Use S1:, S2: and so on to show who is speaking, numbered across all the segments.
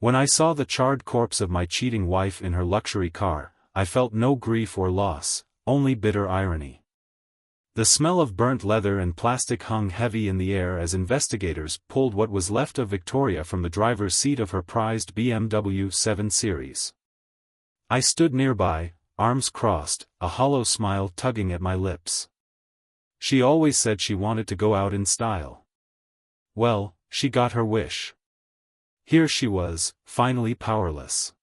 S1: When I saw the charred corpse of my cheating wife in her luxury car, I felt no grief or loss, only bitter irony. The smell of burnt leather and plastic hung heavy in the air as investigators pulled what was left of Victoria from the driver's seat of her prized BMW 7 Series. I stood nearby, arms crossed, a hollow smile tugging at my lips. She always said she wanted to go out in style. Well, she got her wish. Here she was, finally powerless.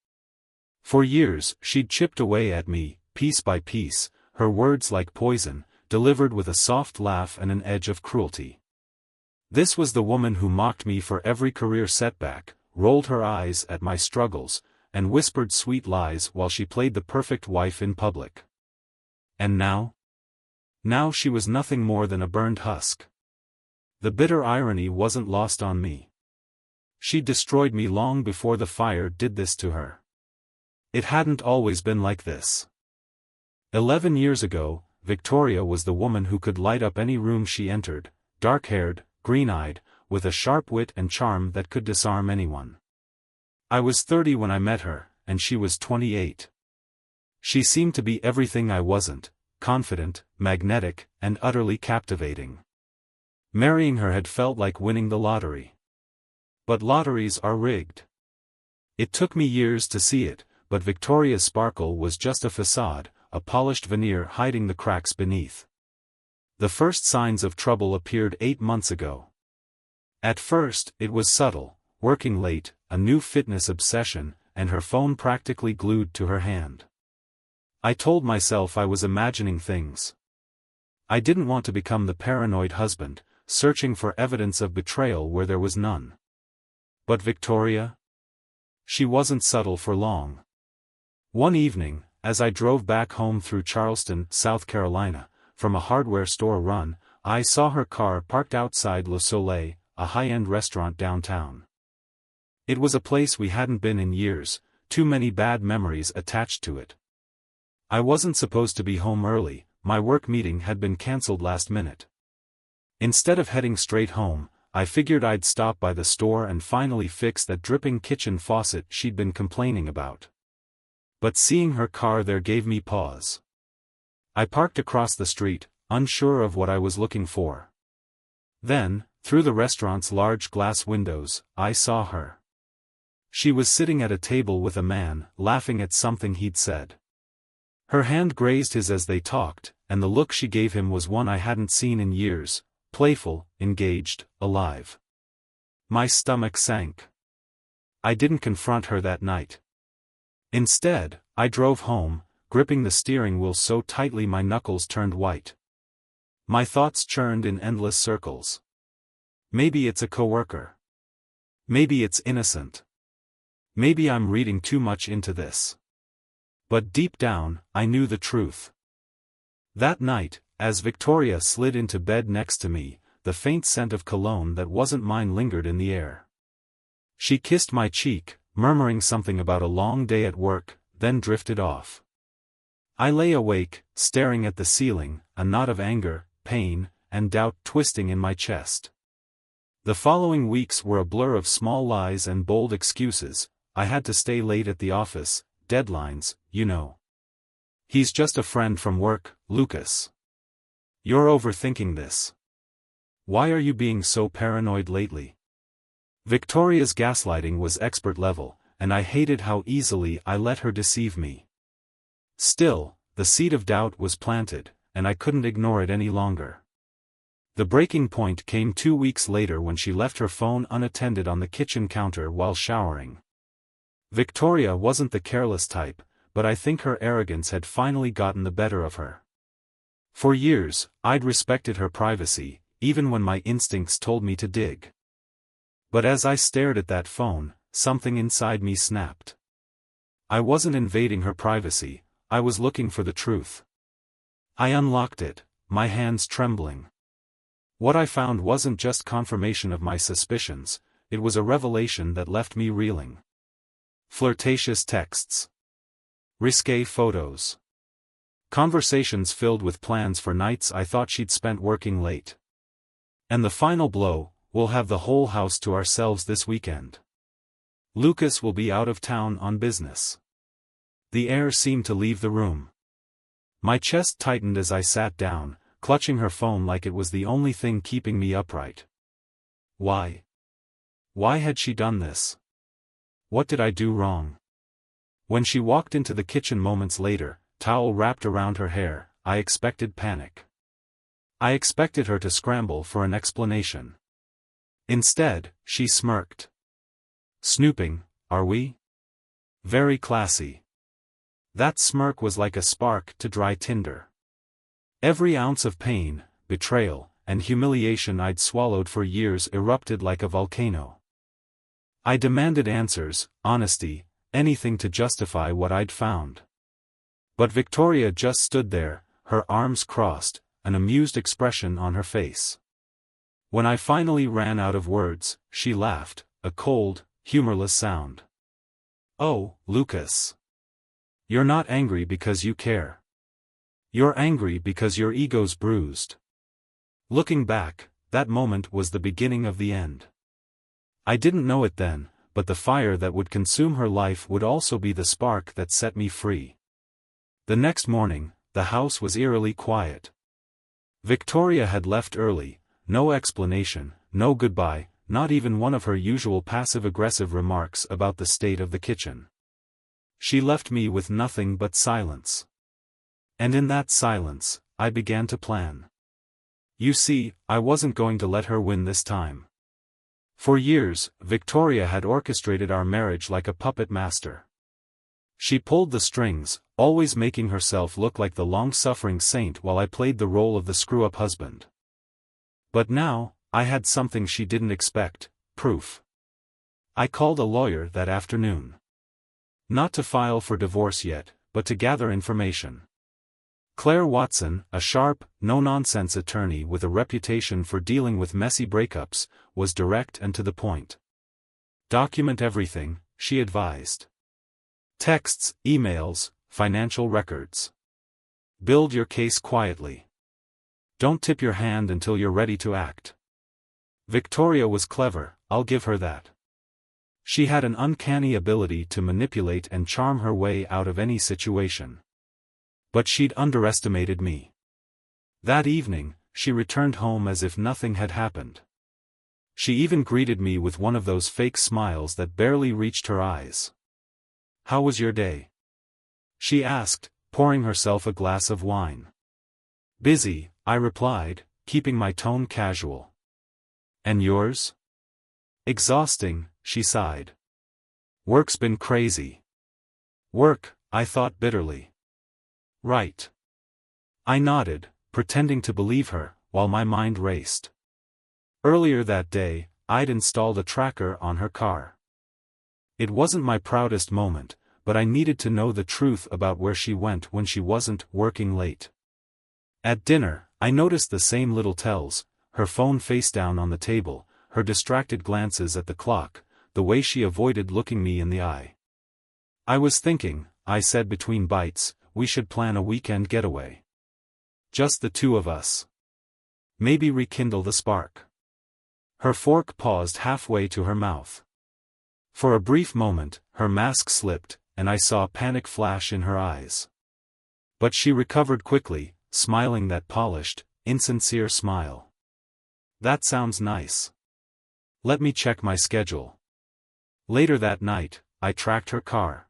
S1: For years she'd chipped away at me, piece by piece, her words like poison, delivered with a soft laugh and an edge of cruelty. This was the woman who mocked me for every career setback, rolled her eyes at my struggles, and whispered sweet lies while she played the perfect wife in public. And now? Now she was nothing more than a burned husk. The bitter irony wasn't lost on me. She destroyed me long before the fire did this to her. It hadn't always been like this. 11 years ago, Victoria was the woman who could light up any room she entered, dark-haired, green-eyed, with a sharp wit and charm that could disarm anyone. I was 30 when I met her, and she was 28. She seemed to be everything I wasn't, confident, magnetic, and utterly captivating. Marrying her had felt like winning the lottery. But lotteries are rigged. It took me years to see it, but Victoria's sparkle was just a facade, a polished veneer hiding the cracks beneath. The first signs of trouble appeared 8 months ago. At first, it was subtle, working late, a new fitness obsession, and her phone practically glued to her hand. I told myself I was imagining things. I didn't want to become the paranoid husband, searching for evidence of betrayal where there was none. But Victoria? She wasn't subtle for long. One evening, as I drove back home through Charleston, South Carolina, from a hardware store run, I saw her car parked outside Le Soleil, a high-end restaurant downtown. It was a place we hadn't been in years, too many bad memories attached to it. I wasn't supposed to be home early, my work meeting had been cancelled last minute. Instead of heading straight home, I figured I'd stop by the store and finally fix that dripping kitchen faucet she'd been complaining about. But seeing her car there gave me pause. I parked across the street, unsure of what I was looking for. Then, through the restaurant's large glass windows, I saw her. She was sitting at a table with a man, laughing at something he'd said. Her hand grazed his as they talked, and the look she gave him was one I hadn't seen in years, playful, engaged, alive. My stomach sank. I didn't confront her that night. Instead, I drove home, gripping the steering wheel so tightly my knuckles turned white. My thoughts churned in endless circles. Maybe it's a coworker. Maybe it's innocent. Maybe I'm reading too much into this. But deep down, I knew the truth. That night, as Victoria slid into bed next to me, the faint scent of cologne that wasn't mine lingered in the air. She kissed my cheek, murmuring something about a long day at work, then drifted off. I lay awake, staring at the ceiling, a knot of anger, pain, and doubt twisting in my chest. The following weeks were a blur of small lies and bold excuses. I had to stay late at the office, deadlines, you know. He's just a friend from work, Lucas. You're overthinking this. Why are you being so paranoid lately? Victoria's gaslighting was expert level, and I hated how easily I let her deceive me. Still, the seed of doubt was planted, and I couldn't ignore it any longer. The breaking point came 2 weeks later when she left her phone unattended on the kitchen counter while showering. Victoria wasn't the careless type, but I think her arrogance had finally gotten the better of her. For years, I'd respected her privacy, even when my instincts told me to dig. But as I stared at that phone, something inside me snapped. I wasn't invading her privacy, I was looking for the truth. I unlocked it, my hands trembling. What I found wasn't just confirmation of my suspicions, it was a revelation that left me reeling. Flirtatious texts. Risque photos. Conversations filled with plans for nights I thought she'd spent working late. And the final blow, we'll have the whole house to ourselves this weekend. Lucas will be out of town on business. The air seemed to leave the room. My chest tightened as I sat down, clutching her phone like it was the only thing keeping me upright. Why? Why had she done this? What did I do wrong? When she walked into the kitchen moments later, towel wrapped around her hair, I expected panic. I expected her to scramble for an explanation. Instead, she smirked. Snooping, are we? Very classy. That smirk was like a spark to dry tinder. Every ounce of pain, betrayal, and humiliation I'd swallowed for years erupted like a volcano. I demanded answers, honesty, anything to justify what I'd found. But Victoria just stood there, her arms crossed, an amused expression on her face. When I finally ran out of words, she laughed, a cold, humorless sound. Oh, Lucas. You're not angry because you care. You're angry because your ego's bruised. Looking back, that moment was the beginning of the end. I didn't know it then, but the fire that would consume her life would also be the spark that set me free. The next morning, the house was eerily quiet. Victoria had left early, no explanation, no goodbye, not even one of her usual passive-aggressive remarks about the state of the kitchen. She left me with nothing but silence. And in that silence, I began to plan. You see, I wasn't going to let her win this time. For years, Victoria had orchestrated our marriage like a puppet master. She pulled the strings, always making herself look like the long-suffering saint while I played the role of the screw-up husband. But now, I had something she didn't expect, proof. I called a lawyer that afternoon. Not to file for divorce yet, but to gather information. Claire Watson, a sharp, no-nonsense attorney with a reputation for dealing with messy breakups, was direct and to the point. Document everything, she advised. Texts, emails, financial records. Build your case quietly. Don't tip your hand until you're ready to act. Victoria was clever, I'll give her that. She had an uncanny ability to manipulate and charm her way out of any situation. But she'd underestimated me. That evening, she returned home as if nothing had happened. She even greeted me with one of those fake smiles that barely reached her eyes. How was your day? She asked, pouring herself a glass of wine. Busy, I replied, keeping my tone casual. And yours? Exhausting, she sighed. Work's been crazy. Work, I thought bitterly. Right. I nodded, pretending to believe her, while my mind raced. Earlier that day, I'd installed a tracker on her car. It wasn't my proudest moment, but I needed to know the truth about where she went when she wasn't working late. At dinner, I noticed the same little tells, her phone face down on the table, her distracted glances at the clock, the way she avoided looking me in the eye. I was thinking, I said between bites, we should plan a weekend getaway. Just the two of us. Maybe rekindle the spark. Her fork paused halfway to her mouth. For a brief moment, her mask slipped, and I saw panic flash in her eyes. But she recovered quickly, smiling that polished, insincere smile. That sounds nice. Let me check my schedule. Later that night, I tracked her car.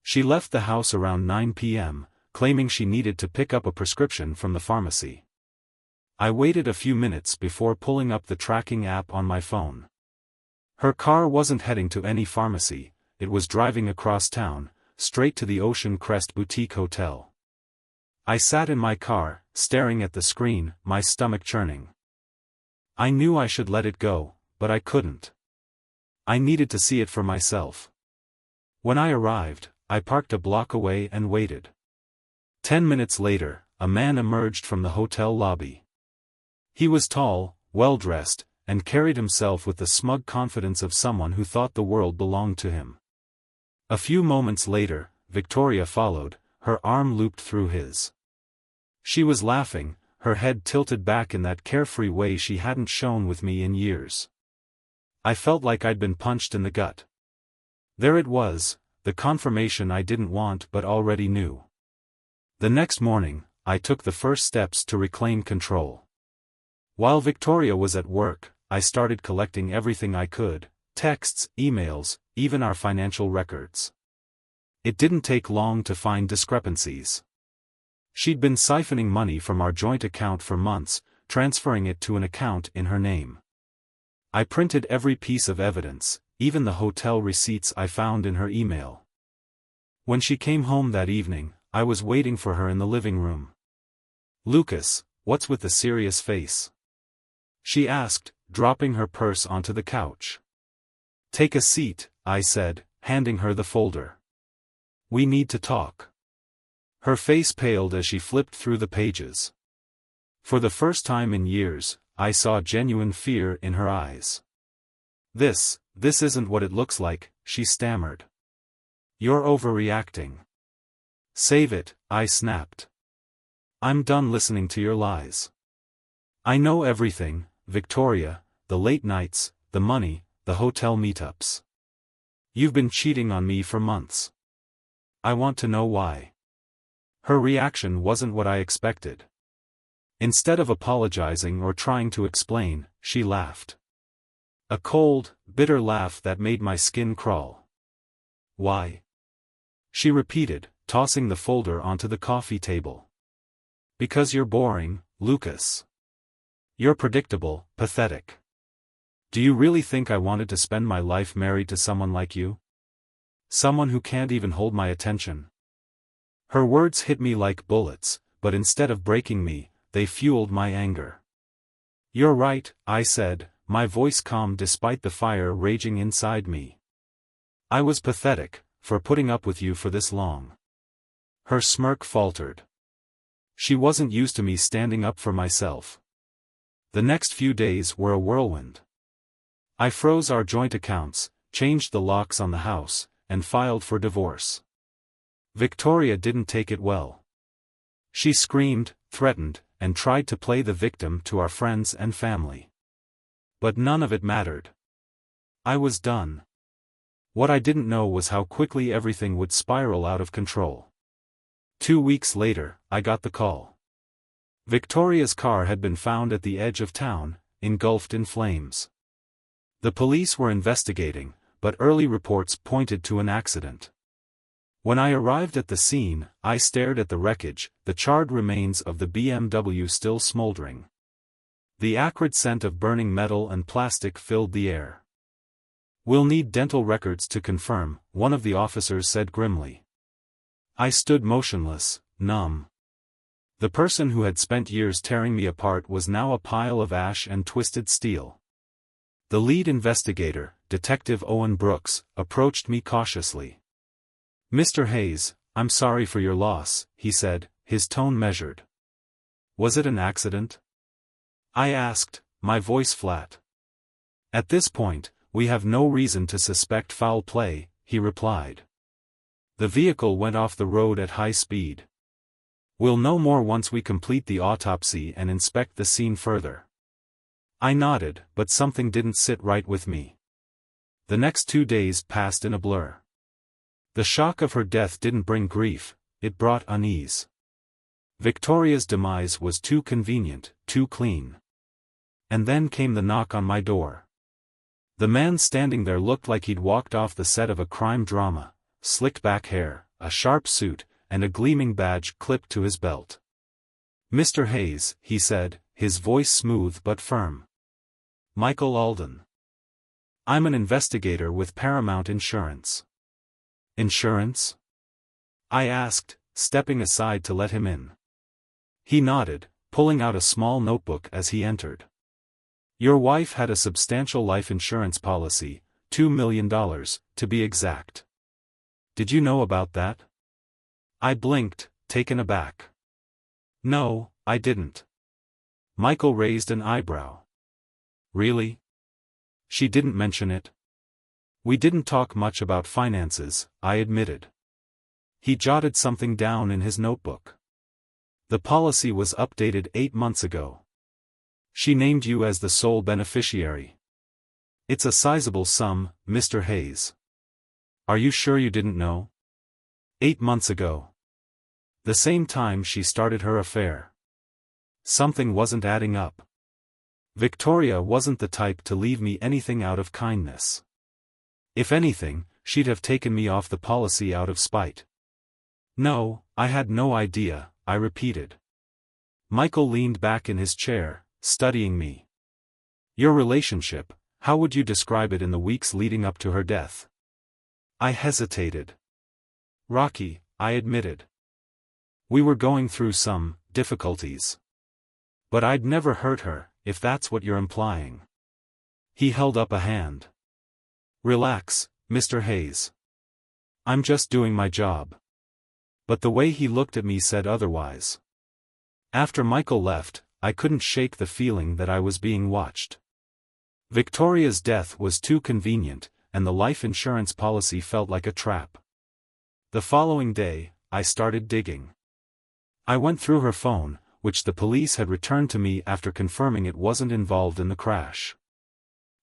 S1: She left the house around 9 p.m., claiming she needed to pick up a prescription from the pharmacy. I waited a few minutes before pulling up the tracking app on my phone. Her car wasn't heading to any pharmacy, it was driving across town, straight to the Ocean Crest Boutique Hotel. I sat in my car, staring at the screen, my stomach churning. I knew I should let it go, but I couldn't. I needed to see it for myself. When I arrived, I parked a block away and waited. 10 minutes later, a man emerged from the hotel lobby. He was tall, well-dressed, and carried himself with the smug confidence of someone who thought the world belonged to him. A few moments later, Victoria followed, her arm looped through his. She was laughing, her head tilted back in that carefree way she hadn't shown with me in years. I felt like I'd been punched in the gut. There it was, the confirmation I didn't want but already knew. The next morning, I took the first steps to reclaim control. While Victoria was at work, I started collecting everything I could: texts, emails, even our financial records. It didn't take long to find discrepancies. She'd been siphoning money from our joint account for months, transferring it to an account in her name. I printed every piece of evidence, even the hotel receipts I found in her email. When she came home that evening, I was waiting for her in the living room. "Lucas, what's with the serious face?" she asked, dropping her purse onto the couch. "Take a seat," I said, handing her the folder. "We need to talk." Her face paled as she flipped through the pages. For the first time in years, I saw genuine fear in her eyes. This isn't what it looks like," she stammered. "You're overreacting." "Save it," I snapped. "I'm done listening to your lies. I know everything, Victoria, the late nights, the money, the hotel meetups. You've been cheating on me for months. I want to know why." Her reaction wasn't what I expected. Instead of apologizing or trying to explain, she laughed. A cold, bitter laugh that made my skin crawl. "Why?" she repeated, tossing the folder onto the coffee table. "Because you're boring, Lucas. You're predictable, pathetic. Do you really think I wanted to spend my life married to someone like you? Someone who can't even hold my attention?" Her words hit me like bullets, but instead of breaking me, they fueled my anger. "You're right," I said, my voice calm despite the fire raging inside me. "I was pathetic, for putting up with you for this long." Her smirk faltered. She wasn't used to me standing up for myself. The next few days were a whirlwind. I froze our joint accounts, changed the locks on the house, and filed for divorce. Victoria didn't take it well. She screamed, threatened, and tried to play the victim to our friends and family. But none of it mattered. I was done. What I didn't know was how quickly everything would spiral out of control. 2 weeks later, I got the call. Victoria's car had been found at the edge of town, engulfed in flames. The police were investigating, but early reports pointed to an accident. When I arrived at the scene, I stared at the wreckage, the charred remains of the BMW still smoldering. The acrid scent of burning metal and plastic filled the air. "We'll need dental records to confirm," one of the officers said grimly. I stood motionless, numb. The person who had spent years tearing me apart was now a pile of ash and twisted steel. The lead investigator, Detective Owen Brooks, approached me cautiously. "Mr. Hayes, I'm sorry for your loss," he said, his tone measured. "Was it an accident?" I asked, my voice flat. "At this point, we have no reason to suspect foul play," he replied. "The vehicle went off the road at high speed. We'll know more once we complete the autopsy and inspect the scene further." I nodded, but something didn't sit right with me. The next 2 days passed in a blur. The shock of her death didn't bring grief, it brought unease. Victoria's demise was too convenient, too clean. And then came the knock on my door. The man standing there looked like he'd walked off the set of a crime drama, slicked back hair, a sharp suit, and a gleaming badge clipped to his belt. "Mr. Hayes," he said, his voice smooth but firm. "Michael Alden. I'm an investigator with Paramount Insurance." "Insurance?" I asked, stepping aside to let him in. He nodded, pulling out a small notebook as he entered. "Your wife had a substantial life insurance policy, $2 million, to be exact. Did you know about that?" I blinked, taken aback. "No, I didn't." Michael raised an eyebrow. "Really? She didn't mention it?" "We didn't talk much about finances," I admitted. He jotted something down in his notebook. "The policy was updated 8 months ago. She named you as the sole beneficiary. It's a sizable sum, Mr. Hayes." Are you sure you didn't know? 8 months ago. The same time she started her affair. Something wasn't adding up. Victoria wasn't the type to leave me anything out of kindness. If anything, she'd have taken me off the policy out of spite. No, I had no idea, I repeated. Michael leaned back in his chair, studying me. Your relationship, how would you describe it in the weeks leading up to her death? I hesitated. Rocky, I admitted. We were going through some difficulties. But I'd never hurt her, if that's what you're implying. He held up a hand. Relax, Mr. Hayes. I'm just doing my job. But the way he looked at me said otherwise. After Michael left, I couldn't shake the feeling that I was being watched. Victoria's death was too convenient, and the life insurance policy felt like a trap. The following day, I started digging. I went through her phone, which the police had returned to me after confirming it wasn't involved in the crash.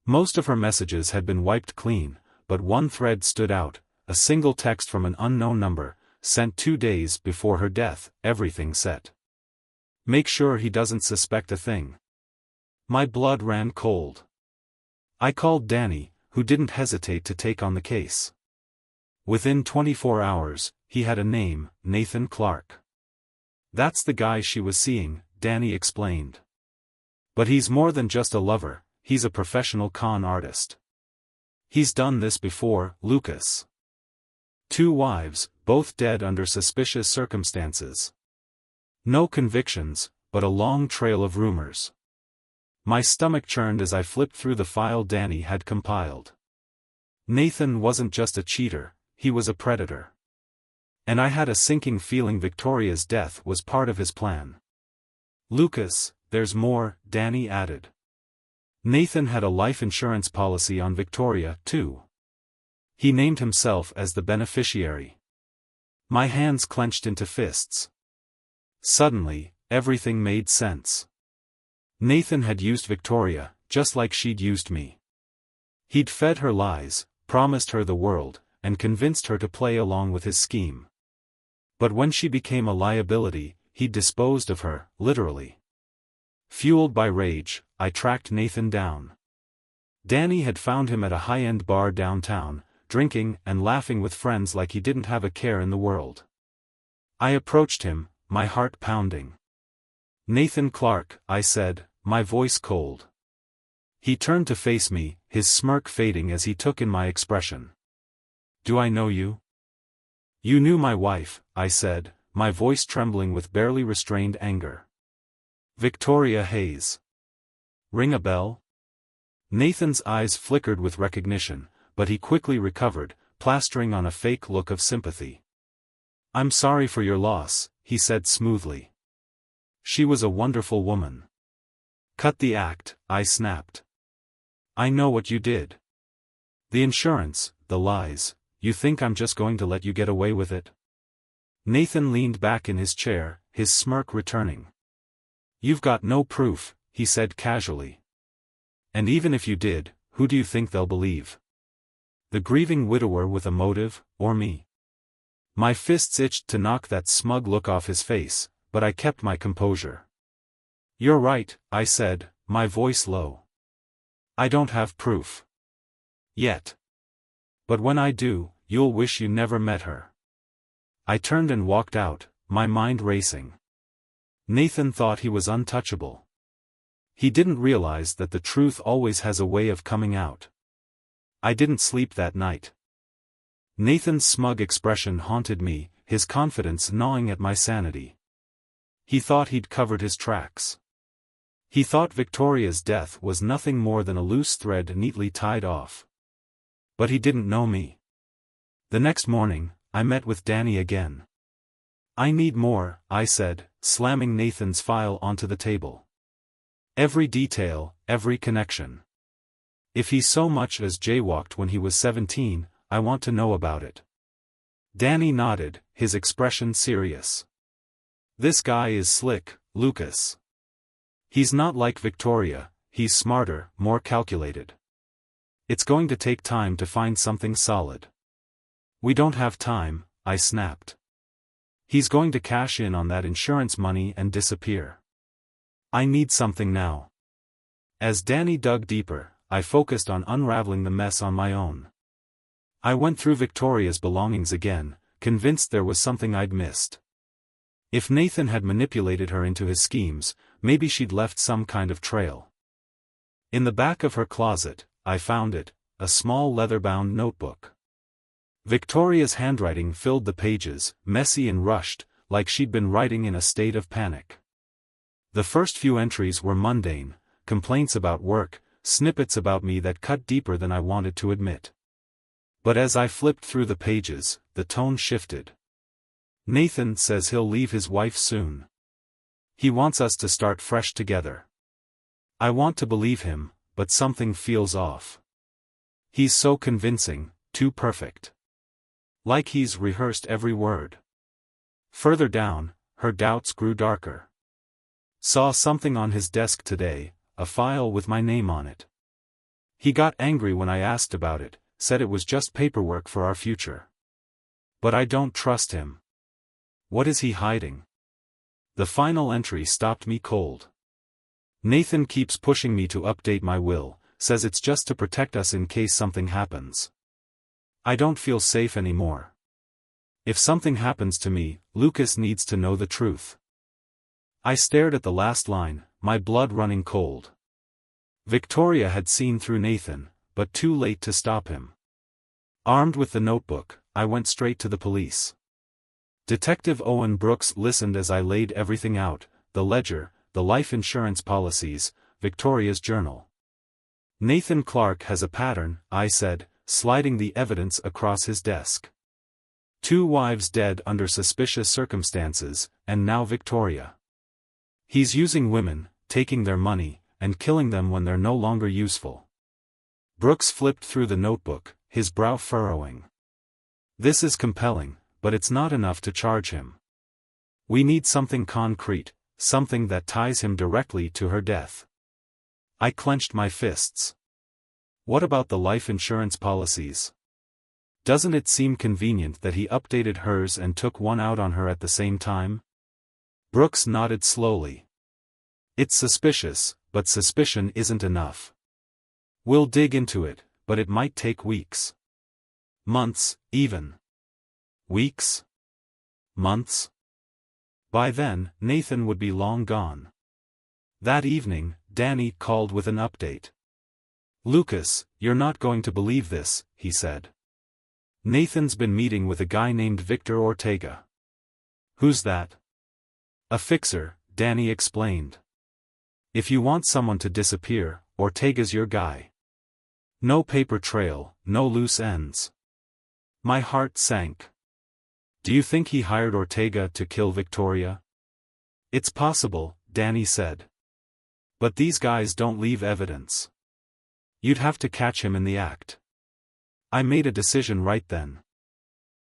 S1: Most of her messages had been wiped clean, but one thread stood out, a single text from an unknown number, sent 2 days before her death, everything set. Make sure he doesn't suspect a thing. My blood ran cold. I called Danny, who didn't hesitate to take on the case. Within 24 hours, he had a name, Nathan Clark. That's the guy she was seeing, Danny explained. But he's more than just a lover, he's a professional con artist. He's done this before, Lucas. 2 wives, both dead under suspicious circumstances. No convictions, but a long trail of rumors. My stomach churned as I flipped through the file Danny had compiled. Nathan wasn't just a cheater, he was a predator. And I had a sinking feeling Victoria's death was part of his plan. Lucas, there's more, Danny added. Nathan had a life insurance policy on Victoria, too. He named himself as the beneficiary. My hands clenched into fists. Suddenly, everything made sense. Nathan had used Victoria, just like she'd used me. He'd fed her lies, promised her the world, and convinced her to play along with his scheme. But when she became a liability, he'd disposed of her, literally. Fueled by rage, I tracked Nathan down. Danny had found him at a high-end bar downtown, drinking and laughing with friends like he didn't have a care in the world. I approached him, my heart pounding. Nathan Clark, I said, my voice cold. He turned to face me, his smirk fading as he took in my expression. Do I know you? You knew my wife, I said, my voice trembling with barely restrained anger. Victoria Hayes. Ring a bell? Nathan's eyes flickered with recognition, but he quickly recovered, plastering on a fake look of sympathy. I'm sorry for your loss, he said smoothly. She was a wonderful woman. Cut the act, I snapped. I know what you did. The insurance, the lies, you think I'm just going to let you get away with it? Nathan leaned back in his chair, his smirk returning. You've got no proof, he said casually. And even if you did, who do you think they'll believe? The grieving widower with a motive, or me? My fists itched to knock that smug look off his face, but I kept my composure. You're right, I said, my voice low. I don't have proof. Yet. But when I do, you'll wish you never met her. I turned and walked out, my mind racing. Nathan thought he was untouchable. He didn't realize that the truth always has a way of coming out. I didn't sleep that night. Nathan's smug expression haunted me, his confidence gnawing at my sanity. He thought he'd covered his tracks. He thought Victoria's death was nothing more than a loose thread neatly tied off. But he didn't know me. The next morning, I met with Danny again. I need more, I said, slamming Nathan's file onto the table. Every detail, every connection. If he so much as jaywalked when he was 17, I want to know about it. Danny nodded, his expression serious. This guy is slick, Lucas. He's not like Victoria, he's smarter, more calculated. It's going to take time to find something solid. We don't have time, I snapped. He's going to cash in on that insurance money and disappear. I need something now. As Danny dug deeper, I focused on unraveling the mess on my own. I went through Victoria's belongings again, convinced there was something I'd missed. If Nathan had manipulated her into his schemes, maybe she'd left some kind of trail. In the back of her closet, I found it, a small leather-bound notebook. Victoria's handwriting filled the pages, messy and rushed, like she'd been writing in a state of panic. The first few entries were mundane, complaints about work, snippets about me that cut deeper than I wanted to admit. But as I flipped through the pages, the tone shifted. Nathan says he'll leave his wife soon. He wants us to start fresh together. I want to believe him, but something feels off. He's so convincing, too perfect. Like he's rehearsed every word. Further down, her doubts grew darker. Saw something on his desk today, a file with my name on it. He got angry when I asked about it, said it was just paperwork for our future. But I don't trust him. What is he hiding? The final entry stopped me cold. Nathan keeps pushing me to update my will, says it's just to protect us in case something happens. I don't feel safe anymore. If something happens to me, Lucas needs to know the truth. I stared at the last line, my blood running cold. Victoria had seen through Nathan, but too late to stop him. Armed with the notebook, I went straight to the police. Detective Owen Brooks listened as I laid everything out, the ledger, the life insurance policies, Victoria's journal. Nathan Clark has a pattern, I said, sliding the evidence across his desk. 2 wives dead under suspicious circumstances, and now Victoria. He's using women, taking their money, and killing them when they're no longer useful. Brooks flipped through the notebook, his brow furrowing. This is compelling, but it's not enough to charge him. We need something concrete, something that ties him directly to her death. I clenched my fists. What about the life insurance policies? Doesn't it seem convenient that he updated hers and took one out on her at the same time? Brooks nodded slowly. It's suspicious, but suspicion isn't enough. We'll dig into it, but it might take weeks. Months, even. Weeks? Months? By then, Nathan would be long gone. That evening, Danny called with an update. Lucas, you're not going to believe this, he said. Nathan's been meeting with a guy named Victor Ortega. Who's that? A fixer, Danny explained. If you want someone to disappear, Ortega's your guy. No paper trail, no loose ends. My heart sank. Do you think he hired Ortega to kill Victoria? It's possible, Danny said. But these guys don't leave evidence. You'd have to catch him in the act. I made a decision right then.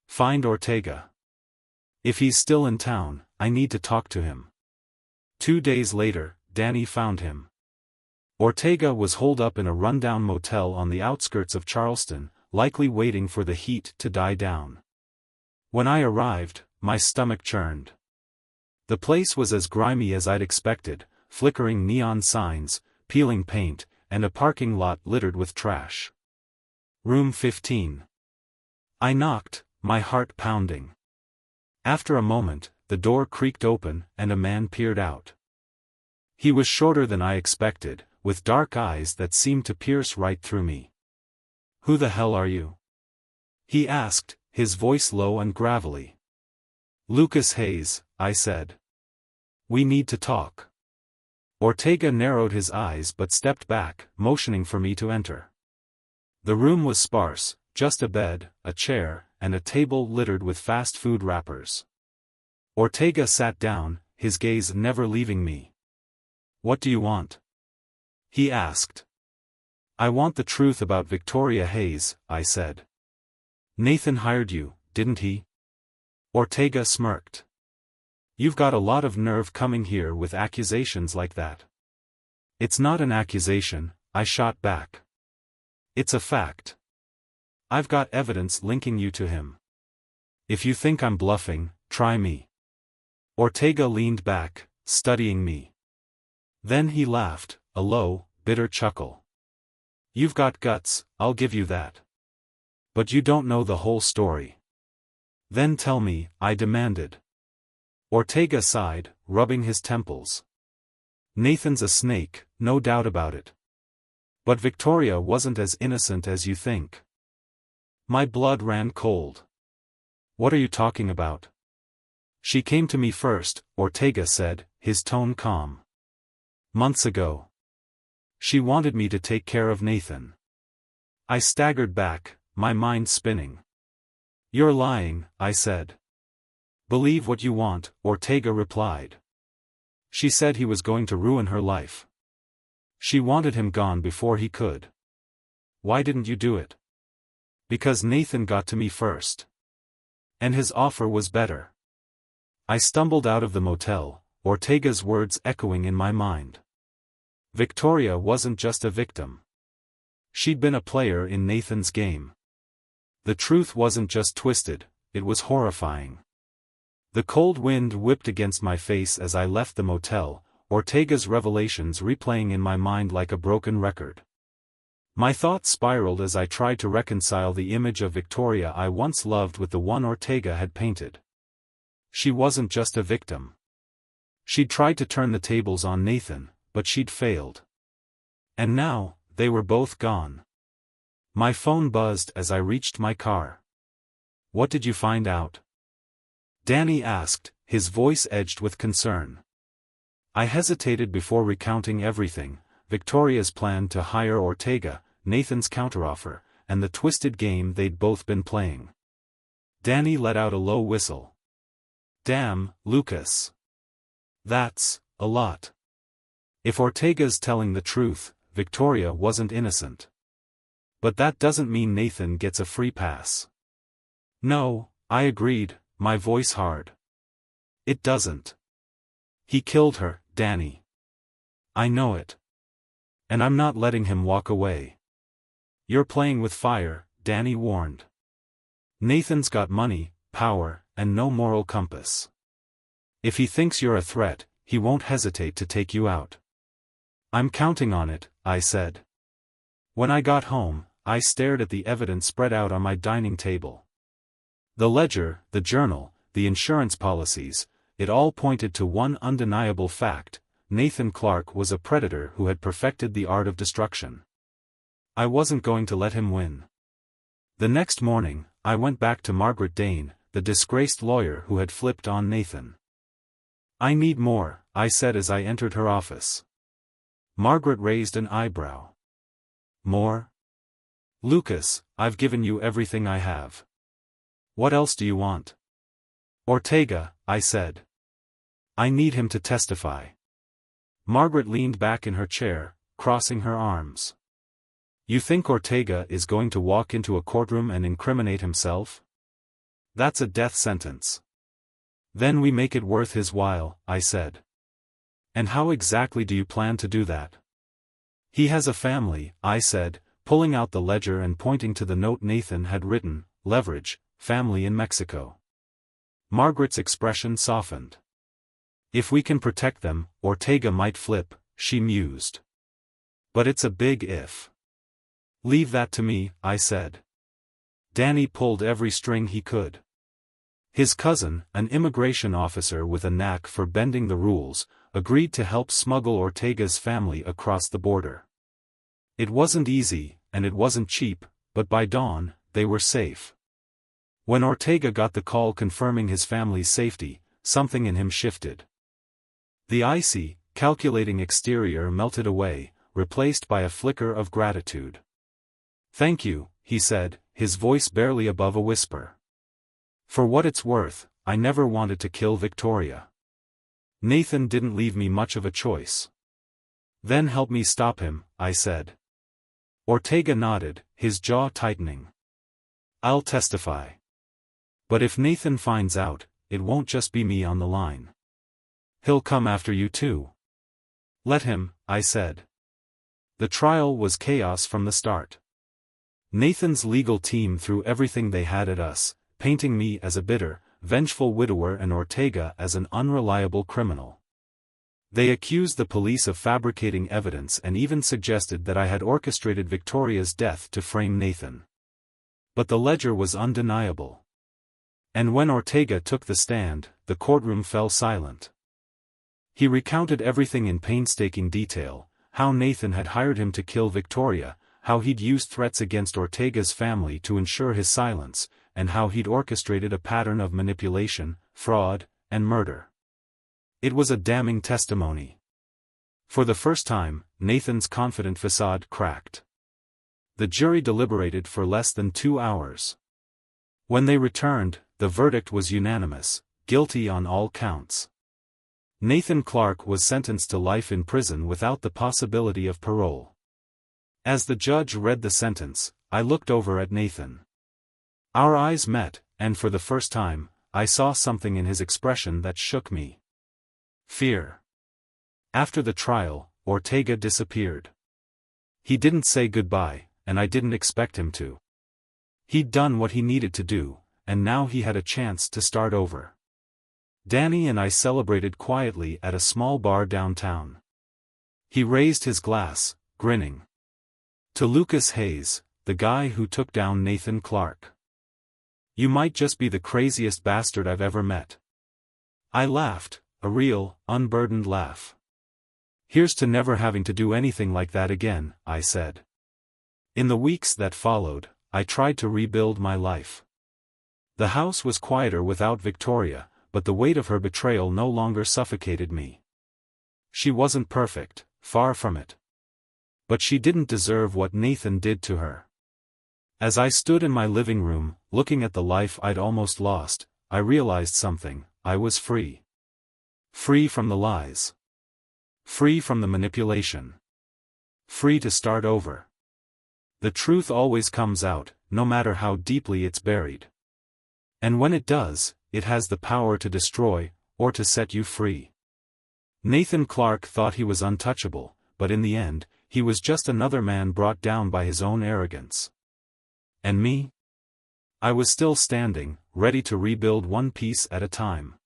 S1: Find Ortega. If he's still in town, I need to talk to him. 2 days later, Danny found him. Ortega was holed up in a rundown motel on the outskirts of Charleston, likely waiting for the heat to die down. When I arrived, my stomach churned. The place was as grimy as I'd expected, flickering neon signs, peeling paint, and a parking lot littered with trash. Room 15. I knocked, my heart pounding. After a moment, the door creaked open and a man peered out. He was shorter than I expected, with dark eyes that seemed to pierce right through me. Who the hell are you? He asked, his voice low and gravelly. Lucas Hayes, I said. We need to talk. Ortega narrowed his eyes but stepped back, motioning for me to enter. The room was sparse, just a bed, a chair, and a table littered with fast food wrappers. Ortega sat down, his gaze never leaving me. What do you want? He asked. I want the truth about Victoria Hayes, I said. Nathan hired you, didn't he? Ortega smirked. You've got a lot of nerve coming here with accusations like that. It's not an accusation, I shot back. It's a fact. I've got evidence linking you to him. If you think I'm bluffing, try me. Ortega leaned back, studying me. Then he laughed, a low, bitter chuckle. You've got guts, I'll give you that. But you don't know the whole story. Then tell me, I demanded. Ortega sighed, rubbing his temples. Nathan's a snake, no doubt about it. But Victoria wasn't as innocent as you think. My blood ran cold. What are you talking about? She came to me first, Ortega said, his tone calm. Months ago. She wanted me to take care of Nathan. I staggered back, my mind spinning. You're lying, I said. Believe what you want, Ortega replied. She said he was going to ruin her life. She wanted him gone before he could. Why didn't you do it? Because Nathan got to me first. And his offer was better. I stumbled out of the motel, Ortega's words echoing in my mind. Victoria wasn't just a victim. She'd been a player in Nathan's game. The truth wasn't just twisted, it was horrifying. The cold wind whipped against my face as I left the motel, Ortega's revelations replaying in my mind like a broken record. My thoughts spiraled as I tried to reconcile the image of Victoria I once loved with the one Ortega had painted. She wasn't just a victim. She'd tried to turn the tables on Nathan, but she'd failed. And now, they were both gone. My phone buzzed as I reached my car. What did you find out? Danny asked, his voice edged with concern. I hesitated before recounting everything, Victoria's plan to hire Ortega, Nathan's counteroffer, and the twisted game they'd both been playing. Danny let out a low whistle. Damn, Lucas. That's a lot. If Ortega's telling the truth, Victoria wasn't innocent. But that doesn't mean Nathan gets a free pass. No, I agreed, my voice hard. It doesn't. He killed her, Danny. I know it. And I'm not letting him walk away. You're playing with fire, Danny warned. Nathan's got money, power, and no moral compass. If he thinks you're a threat, he won't hesitate to take you out. I'm counting on it, I said. When I got home, I stared at the evidence spread out on my dining table. The ledger, the journal, the insurance policies, it all pointed to one undeniable fact: Nathan Clark was a predator who had perfected the art of destruction. I wasn't going to let him win. The next morning, I went back to Margaret Dane, the disgraced lawyer who had flipped on Nathan. I need more, I said as I entered her office. Margaret raised an eyebrow. More? Lucas, I've given you everything I have. What else do you want? Ortega, I said. I need him to testify. Margaret leaned back in her chair, crossing her arms. You think Ortega is going to walk into a courtroom and incriminate himself? That's a death sentence. Then we make it worth his while, I said. And how exactly do you plan to do that? He has a family, I said, pulling out the ledger and pointing to the note Nathan had written, leverage, family in Mexico. Margaret's expression softened. If we can protect them, Ortega might flip, she mused. But it's a big if. Leave that to me, I said. Danny pulled every string he could. His cousin, an immigration officer with a knack for bending the rules, agreed to help smuggle Ortega's family across the border. It wasn't easy, and it wasn't cheap, but by dawn, they were safe. When Ortega got the call confirming his family's safety, something in him shifted. The icy, calculating exterior melted away, replaced by a flicker of gratitude. Thank you, he said, his voice barely above a whisper. For what it's worth, I never wanted to kill Victoria. Nathan didn't leave me much of a choice. Then help me stop him, I said. Ortega nodded, his jaw tightening. I'll testify. But if Nathan finds out, it won't just be me on the line. He'll come after you too. Let him, I said. The trial was chaos from the start. Nathan's legal team threw everything they had at us, painting me as a bitter, vengeful widower and Ortega as an unreliable criminal. They accused the police of fabricating evidence and even suggested that I had orchestrated Victoria's death to frame Nathan. But the ledger was undeniable. And when Ortega took the stand, the courtroom fell silent. He recounted everything in painstaking detail: how Nathan had hired him to kill Victoria, how he'd used threats against Ortega's family to ensure his silence, and how he'd orchestrated a pattern of manipulation, fraud, and murder. It was a damning testimony. For the first time, Nathan's confident facade cracked. The jury deliberated for less than 2 hours. When they returned, the verdict was unanimous: guilty on all counts. Nathan Clark was sentenced to life in prison without the possibility of parole. As the judge read the sentence, I looked over at Nathan. Our eyes met, and for the first time, I saw something in his expression that shook me. Fear. After the trial, Ortega disappeared. He didn't say goodbye, and I didn't expect him to. He'd done what he needed to do, and now he had a chance to start over. Danny and I celebrated quietly at a small bar downtown. He raised his glass, grinning. To Lucas Hayes, the guy who took down Nathan Clark. You might just be the craziest bastard I've ever met. I laughed, a real, unburdened laugh. Here's to never having to do anything like that again, I said. In the weeks that followed, I tried to rebuild my life. The house was quieter without Victoria, but the weight of her betrayal no longer suffocated me. She wasn't perfect, far from it. But she didn't deserve what Nathan did to her. As I stood in my living room, looking at the life I'd almost lost, I realized something: I was free. Free from the lies. Free from the manipulation. Free to start over. The truth always comes out, no matter how deeply it's buried. And when it does, it has the power to destroy, or to set you free. Nathan Clark thought he was untouchable, but in the end, he was just another man brought down by his own arrogance. And me? I was still standing, ready to rebuild one piece at a time.